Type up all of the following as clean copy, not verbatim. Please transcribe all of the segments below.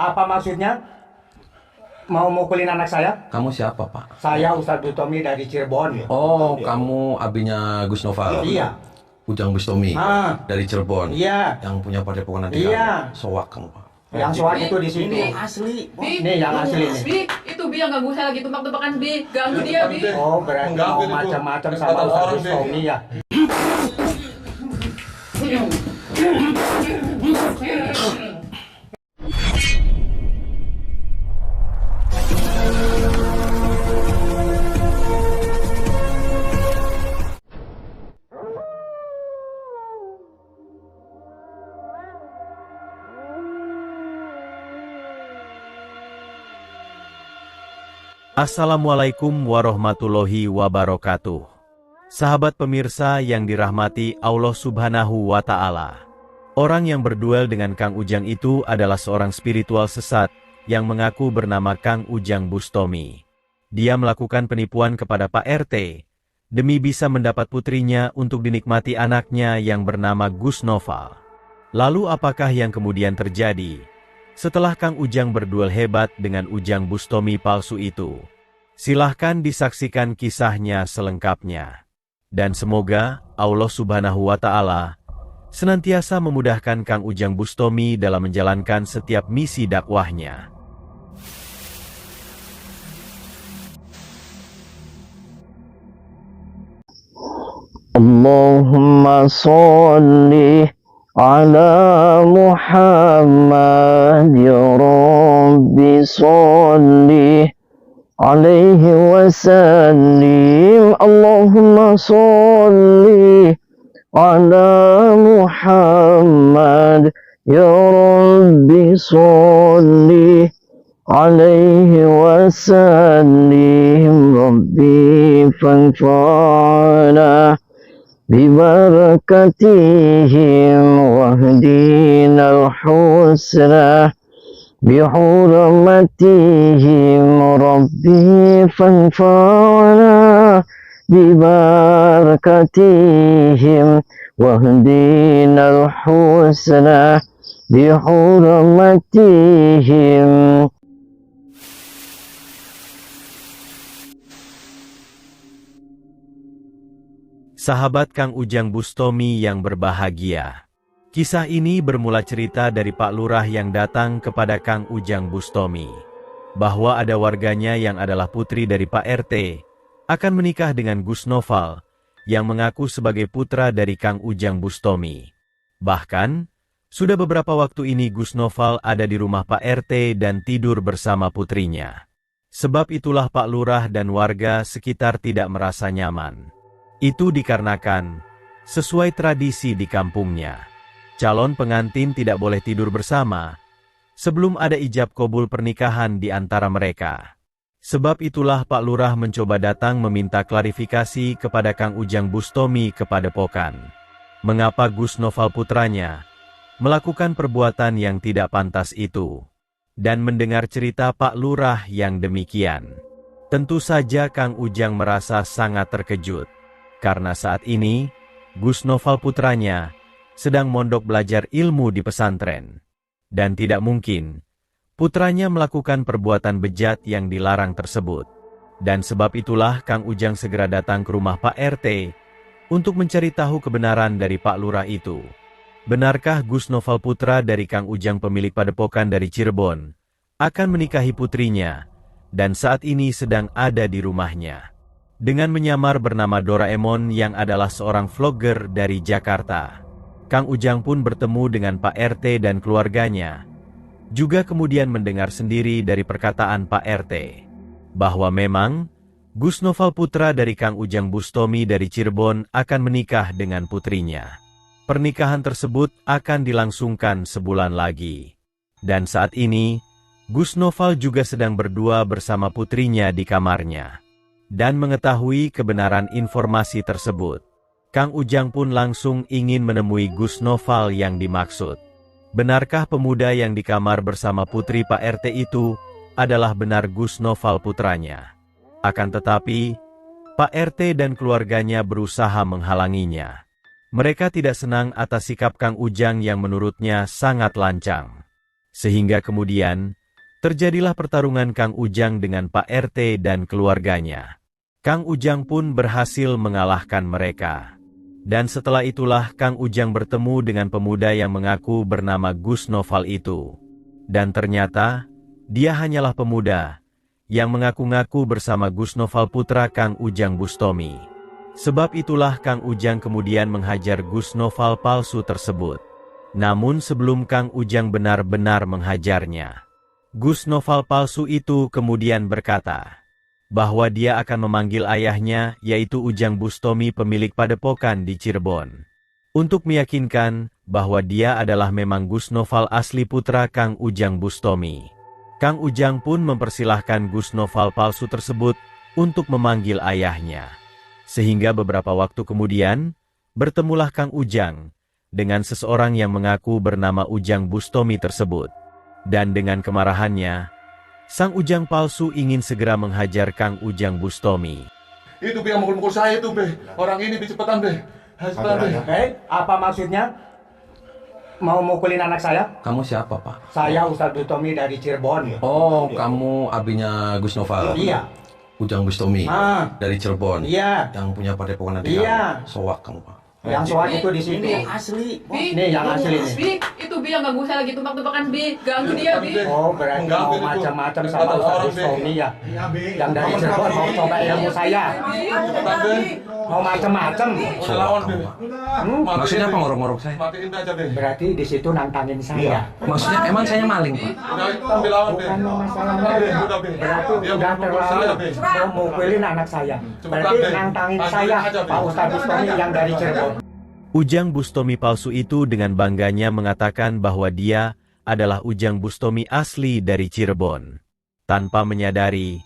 Apa maksudnya? Mau mukulin anak saya? Kamu siapa, Pak? Saya Ustadz Bustomi dari Cirebon. Oh, kamu abinya Gus Noval? Iya. Ujang Bustomi dari Cirebon. Iya. Yang punya padepokan nanti Iya. kamu. Sowak kamu, Pak. Yang soal itu di situ. Ini asli. Nih yang asli nih. Bi, itu Bi yang ganggu saya lagi tebak-tebakan Bi. Ganggu dia Bi. Oh, berarti mau macam-macam sama Ustadz Bustomi ya. Assalamualaikum warahmatullahi wabarakatuh. Sahabat pemirsa yang dirahmati Allah Subhanahu wa Ta'ala. Orang yang berduel dengan Kang Ujang itu adalah seorang spiritual sesat yang mengaku bernama Kang Ujang Bustomi. Dia melakukan penipuan kepada Pak RT demi bisa mendapat putrinya untuk dinikmati anaknya yang bernama Gus Noval. Lalu apakah yang kemudian terjadi setelah Kang Ujang berduel hebat dengan Ujang Bustomi palsu itu? Silahkan disaksikan kisahnya selengkapnya. Dan semoga Allah Subhanahu wa Ta'ala senantiasa memudahkan Kang Ujang Bustomi dalam menjalankan setiap misi dakwahnya. Allahumma sholli ala Muhammad ya Rabbi sholli alaihi wasallim. Allahumma sholli ala Muhammad ya Rabbi sholli alaihi wasallim. Rabbi fanfa'na ببركتهم واهدنا الحسنى بحرمتهم. ربي فانفعنا ببركتهم واهدنا الحسنى بحرمتهم. Sahabat Kang Ujang Bustomi yang berbahagia. Kisah ini bermula cerita dari Pak Lurah yang datang kepada Kang Ujang Bustomi, bahwa ada warganya yang adalah putri dari Pak RT, akan menikah dengan Gus Noval, yang mengaku sebagai putra dari Kang Ujang Bustomi. Bahkan, sudah beberapa waktu ini Gus Noval ada di rumah Pak RT dan tidur bersama putrinya. Sebab itulah Pak Lurah dan warga sekitar tidak merasa nyaman. Itu dikarenakan, sesuai tradisi di kampungnya, calon pengantin tidak boleh tidur bersama sebelum ada ijab kabul pernikahan di antara mereka. Sebab itulah Pak Lurah mencoba datang meminta klarifikasi kepada Kang Ujang Bustomi ke Padepokan. Mengapa Gus Noval putranya melakukan perbuatan yang tidak pantas itu? Dan mendengar cerita Pak Lurah yang demikian, tentu saja Kang Ujang merasa sangat terkejut. Karena saat ini, Gus Noval putranya sedang mondok belajar ilmu di pesantren. Dan tidak mungkin putranya melakukan perbuatan bejat yang dilarang tersebut. Dan sebab itulah Kang Ujang segera datang ke rumah Pak RT untuk mencari tahu kebenaran dari Pak Lurah itu. Benarkah Gus Noval putra dari Kang Ujang pemilik padepokan dari Cirebon akan menikahi putrinya dan saat ini sedang ada di rumahnya? Dengan menyamar bernama Doraemon yang adalah seorang vlogger dari Jakarta, Kang Ujang pun bertemu dengan Pak RT dan keluarganya. Juga kemudian mendengar sendiri dari perkataan Pak RT, bahwa memang Gus Noval putra dari Kang Ujang Bustomi dari Cirebon akan menikah dengan putrinya. Pernikahan tersebut akan dilangsungkan sebulan lagi. Dan saat ini, Gus Noval juga sedang berdua bersama putrinya di kamarnya. Dan mengetahui kebenaran informasi tersebut, Kang Ujang pun langsung ingin menemui Gus Noval yang dimaksud. Benarkah pemuda yang di kamar bersama putri Pak RT itu adalah benar Gus Noval putranya? Akan tetapi, Pak RT dan keluarganya berusaha menghalanginya. Mereka tidak senang atas sikap Kang Ujang yang menurutnya sangat lancang. Sehingga kemudian, terjadilah pertarungan Kang Ujang dengan Pak RT dan keluarganya. Kang Ujang pun berhasil mengalahkan mereka. Dan setelah itulah Kang Ujang bertemu dengan pemuda yang mengaku bernama Gus Noval itu. Dan ternyata, dia hanyalah pemuda yang mengaku-ngaku bersama Gus Noval putra Kang Ujang Bustomi. Sebab itulah Kang Ujang kemudian menghajar Gus Noval palsu tersebut. Namun sebelum Kang Ujang benar-benar menghajarnya, Gus Noval palsu itu kemudian berkata bahwa dia akan memanggil ayahnya, yaitu Ujang Bustomi pemilik padepokan di Cirebon, untuk meyakinkan bahwa dia adalah memang Gus Noval asli putra Kang Ujang Bustomi. Kang Ujang pun mempersilahkan Gus Noval palsu tersebut untuk memanggil ayahnya. Sehingga beberapa waktu kemudian, bertemulah Kang Ujang dengan seseorang yang mengaku bernama Ujang Bustomi tersebut. Dan dengan kemarahannya, sang Ujang palsu ingin segera menghajar Kang Ujang Bustomi. Itu Be yang mukul-mukul saya itu Be. Orang ini Be, cepetan Be. Cepetan Be. Apa maksudnya? Mau mukulin anak saya? Kamu siapa, Pak? Saya Ustadz Bustomi dari Cirebon. Oh, kamu abinya Gus Noval? Iya. Ujang Bustomi dari Cirebon? Iya. Yang punya padepokan nanti Iya. kamu? Soak kamu, Pak. Yang soal itu di sini. Bi. Asli. Bi. Nih yang asli nih. Bi, itu Bi yang ganggu saya lagi tebak-tebakan Bi. Ganggu dia Bi. Oh, berarti mau macam-macam sama Ustadz Bustomi ya? Yang dari Cirebon mau coba ilmu saya. Cepetan Be. Mau macam-macam. Udah lawan Be. Maksudnya apa ngorok-ngorok saya? Matiin aja Be. Berarti di situ nantangin saya. Maksudnya emang saya maling, Pak? Udah Be lawan Be. Bukan masalah Udah Be, maling. udah Be. Berarti Dia udah mukul saya Be. terlalu mau mukulin anak saya. Cepetan, Berarti Be. nantangin Bantuin saya, aja, Be. Pak Ustadz Bustomi yang dari Cirebon. Ujang Bustomi palsu itu dengan bangganya mengatakan bahwa dia adalah Ujang Bustomi asli dari Cirebon, tanpa menyadari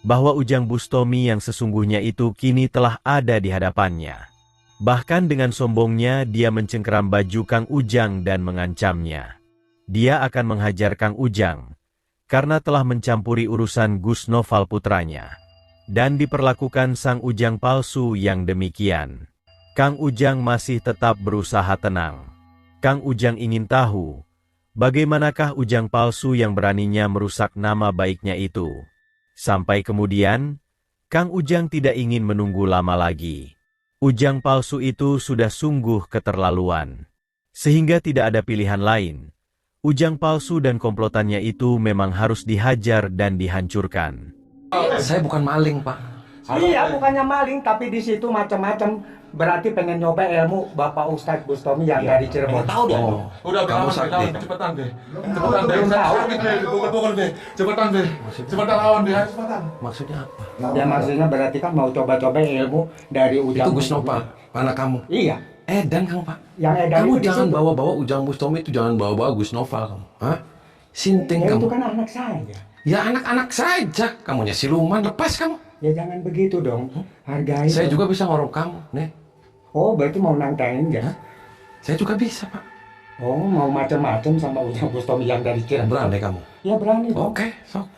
bahwa Ujang Bustomi yang sesungguhnya itu kini telah ada di hadapannya. Bahkan dengan sombongnya dia mencengkeram baju Kang Ujang dan mengancamnya. Dia akan menghajar Kang Ujang karena telah mencampuri urusan Gus Noval putranya. Dan diperlakukan sang Ujang palsu yang demikian. Kang Ujang masih tetap berusaha tenang. Kang Ujang ingin tahu, bagaimanakah Ujang palsu yang beraninya merusak nama baiknya itu. Sampai kemudian, Kang Ujang tidak ingin menunggu lama lagi. Ujang palsu itu sudah sungguh keterlaluan. Sehingga tidak ada pilihan lain. Ujang palsu dan komplotannya itu memang harus dihajar dan dihancurkan. Saya bukan maling, Pak. Iya, bukannya maling, tapi di situ macam-macam. Berarti pengen nyoba ilmu Bapak Ustadz Bustomi yang dari Cirebon. Tahu dia. Udah Be, Kamu lawan Be, sakti. lawan. Cepetan Be. Cepetan Be. Saya sakit Be, dipukul-pukul Be. Cepetan Be. Cepetan lawan Be, cepetan. Maksudnya apa? Ya maksudnya berarti kan mau coba-coba ilmu dari Ujang. Itu Gus Noval, anak kamu. Iya. Edan kamu, Pak. Yang edan Kamu itu di jangan situ. bawa-bawa Ujang Bustomi itu, jangan bawa-bawa Gus Noval kamu. Hah? Sinting Ya, kamu. itu kan anak saya. Ya anak-anak saja. Kamunya siluman, lepas kamu. Ya jangan begitu dong. Hargai. Saya dong. juga bisa ngorok kamu, nih. Oh, berarti mau nantangin ya? Saya juga bisa, Pak. Oh, mau macam-macam sama Ujang Bustomi yang dari Cirebon. Berani kamu. Ya berani dong. Oke, sok.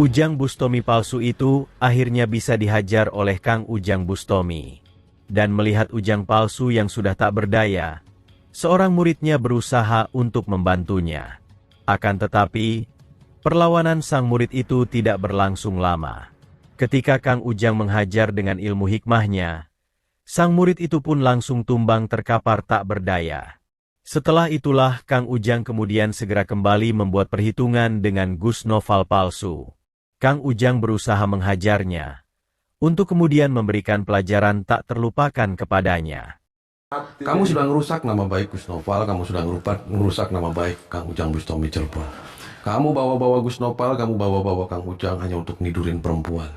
Ujang Bustomi palsu itu akhirnya bisa dihajar oleh Kang Ujang Bustomi. Dan melihat Ujang palsu yang sudah tak berdaya, seorang muridnya berusaha untuk membantunya. Akan tetapi, perlawanan sang murid itu tidak berlangsung lama. Ketika Kang Ujang menghajar dengan ilmu hikmahnya, sang murid itu pun langsung tumbang terkapar tak berdaya. Setelah itulah Kang Ujang kemudian segera kembali membuat perhitungan dengan Gus Noval palsu. Kang Ujang berusaha menghajarnya, untuk kemudian memberikan pelajaran tak terlupakan kepadanya. Kamu sudah ngerusak nama baik Gus Noval, kamu sudah ngerusak nama baik Kang Ujang Bustomi Cirebon. Kamu bawa-bawa Gus Noval, kamu bawa-bawa Kang Ujang hanya untuk nidurin perempuan.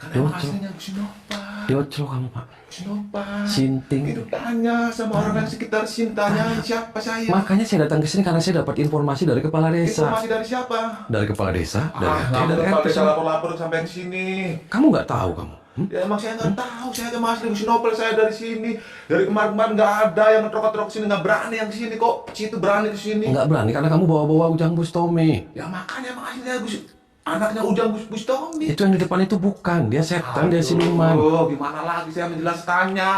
Karena emang aslinya Gus Nopal. Diocel kamu, Pak. Gus Nopal. Sinting. Itu tanya sama orang yang sekitar sini, tanya siapa saya. Makanya saya datang ke sini karena saya dapat informasi dari kepala desa. Informasi dari siapa? Dari kepala desa, dari RT, dari Kalau RT. desa lapor-lapor sampai yang sini. Kamu nggak tahu kamu? Ya emang saya nggak tahu, saya ke Mas Gus Nopal, saya dari sini. Dari kemarin-kemarin nggak ada yang ngetrok-ngetrok sini, nggak berani yang sini kok. Situ berani ke sini. Nggak berani karena kamu bawa-bawa Ujang Bustomi. Ya makanya emang aslinya anaknya Ujang Bustomi. Itu yang di depan itu bukan, dia setan, dia siluman. Oh, gimana lagi saya menjelaskannya?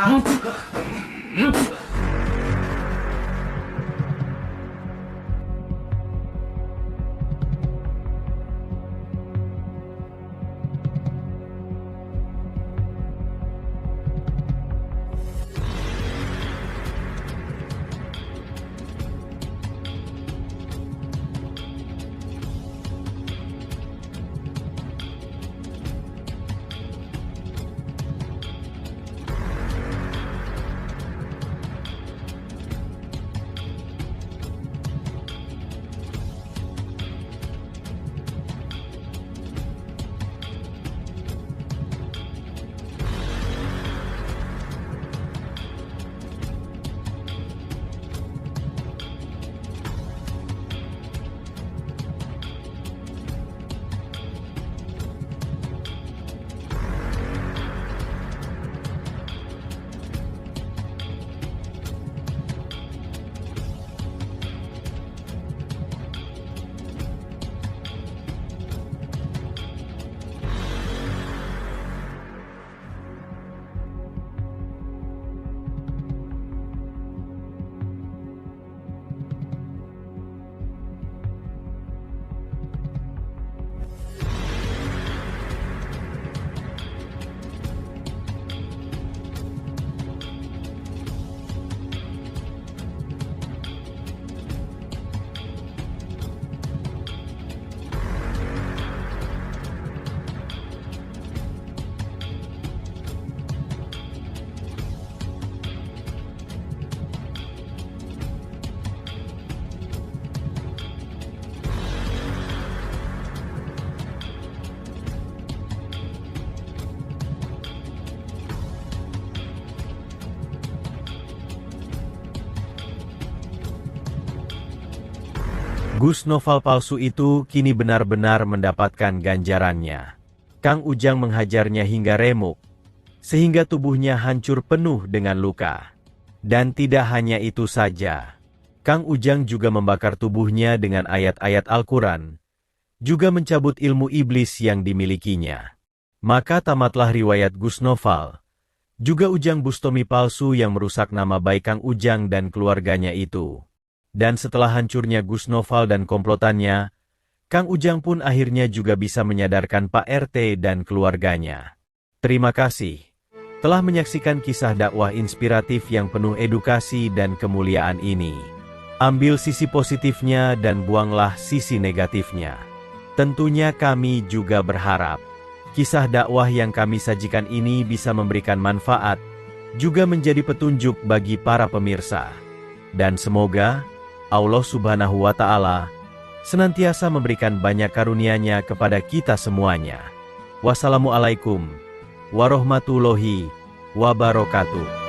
Gus Noval palsu itu kini benar-benar mendapatkan ganjarannya. Kang Ujang menghajarnya hingga remuk, sehingga tubuhnya hancur penuh dengan luka. Dan tidak hanya itu saja, Kang Ujang juga membakar tubuhnya dengan ayat-ayat Al-Quran, juga mencabut ilmu iblis yang dimilikinya. Maka tamatlah riwayat Gus Noval, juga Ujang Bustomi palsu yang merusak nama baik Kang Ujang dan keluarganya itu. Dan setelah hancurnya Gus Noval dan komplotannya, Kang Ujang pun akhirnya juga bisa menyadarkan Pak RT dan keluarganya. Terima kasih telah menyaksikan kisah dakwah inspiratif yang penuh edukasi dan kemuliaan ini. Ambil sisi positifnya dan buanglah sisi negatifnya. Tentunya kami juga berharap kisah dakwah yang kami sajikan ini bisa memberikan manfaat, juga menjadi petunjuk bagi para pemirsa. Dan semoga Allah Subhanahu wa Ta'ala senantiasa memberikan banyak karunia-Nya kepada kita semuanya. Wassalamualaikum warahmatullahi wabarakatuh.